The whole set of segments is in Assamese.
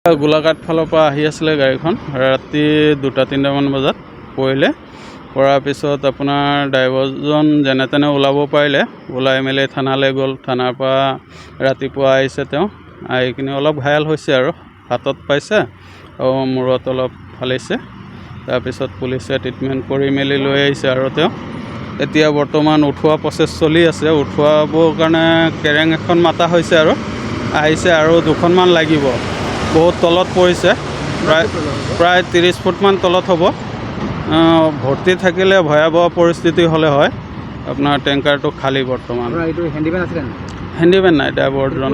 গোলাঘাট ফালৰ পৰা আহি আছিলে গাড়ীখন ৰাতি 2-3 মান বজাত পৰাৰ পিছত আপোনাৰ ড্ৰাইভাৰজন যেনে তেনে ওলাব পাৰিলে, ওলাই মেলি থানালৈ গ'ল। থানাৰ পৰা ৰাতিপুৱা আহিছে, তেওঁ আহি কিনে অলপ ঘায়াল হৈছে আৰু হাতত পাইছে আৰু মূৰত অলপ ফালিছে। তাৰপিছত পুলিচে ট্ৰিটমেণ্ট কৰি মেলি লৈ আহিছে আৰু তেওঁ এতিয়া বৰ্তমান উঠোৱা প্ৰচেছ চলি আছে। উঠোৱাবৰ কাৰণে কেৰেং এখন মাতা হৈছে আৰু আহিছে আৰু 2খনমান লাগিব। বহুত তলত পৰিছে, প্ৰায় 30 ফুটমান তলত হ'ব। ভৰ্তি থাকিলে ভয়াৱহ পৰিস্থিতি হ'লে হয়। আপোনাৰ টেংকাৰটো খালী বৰ্তমান। হেণ্ডিমেন নাই, ড্ৰাইভাৰজন।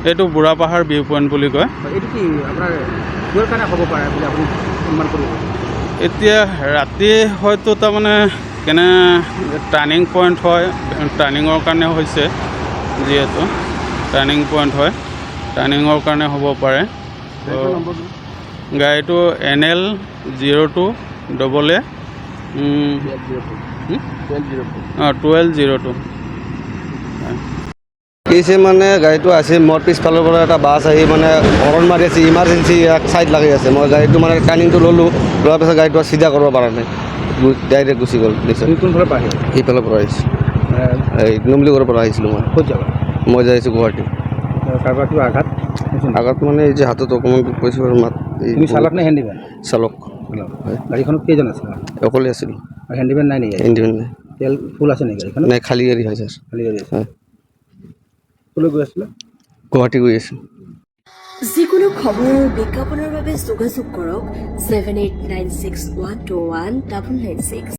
এইটো বুঢ়াপাহাৰ ভিউ পইণ্ট বুলি কয়। এতিয়া ৰাতি হয়তো তাৰমানে টাৰ্ণিং পইণ্ট হয়, টাৰ্ণিঙৰ কাৰণে হৈছে, যিহেতু টাৰ্ণিং পইণ্ট হয়, টাৰ্ণিঙৰ কাৰণে হ'ব পাৰে। গাড়ীটো NL 02 1202। কিছে মানে গাড়ীটো আছে, মোৰ পিছফালৰ পৰা এটা বাছ আহি মানে হৰ্ণ মাৰি আছে, ইমাৰ্জেঞ্চি এক চাইড লাগি আছে। মই গাড়ীটো মানে টাৰ্ণিংটো লোৱাৰ পিছত গাড়ীটো চিধা কৰিব পৰা নাই, ডাইৰেক্ট গুচি গ'ল। কোনফালৰ পৰা আহিল? সেইফালৰ পৰা আহিছোঁ, এই নুমলীগড়ৰ পৰা আহিছিলোঁ মই। ক'ত যাবা? মই যাই আছোঁ গুৱাহাটী। কাৰোবাৰ কিবা আঘাত মানে এই যে হাতত অকণমান দুখ পাইছোঁ আৰু মাত। তুমি চালক নে হেণ্ডিমেন? চালক। গাড়ীখনত কেইজন আছিল? অকলে আছিলোঁ। হেণ্ডিমেন নাই নেকি? হেণ্ডিমেন নাই। তেল ফুল আছে নেকি গাড়ীখনত? নাই, খালী গাড়ী হয় ছাৰ। খালী গাড়ী আছে। ক'লৈ গৈ আছিলে? গুৱাহাটী গৈ আছোঁ। যিকোনো খবৰ আৰু বিজ্ঞাপনৰ বাবে যোগাযোগ কৰক 7896121996।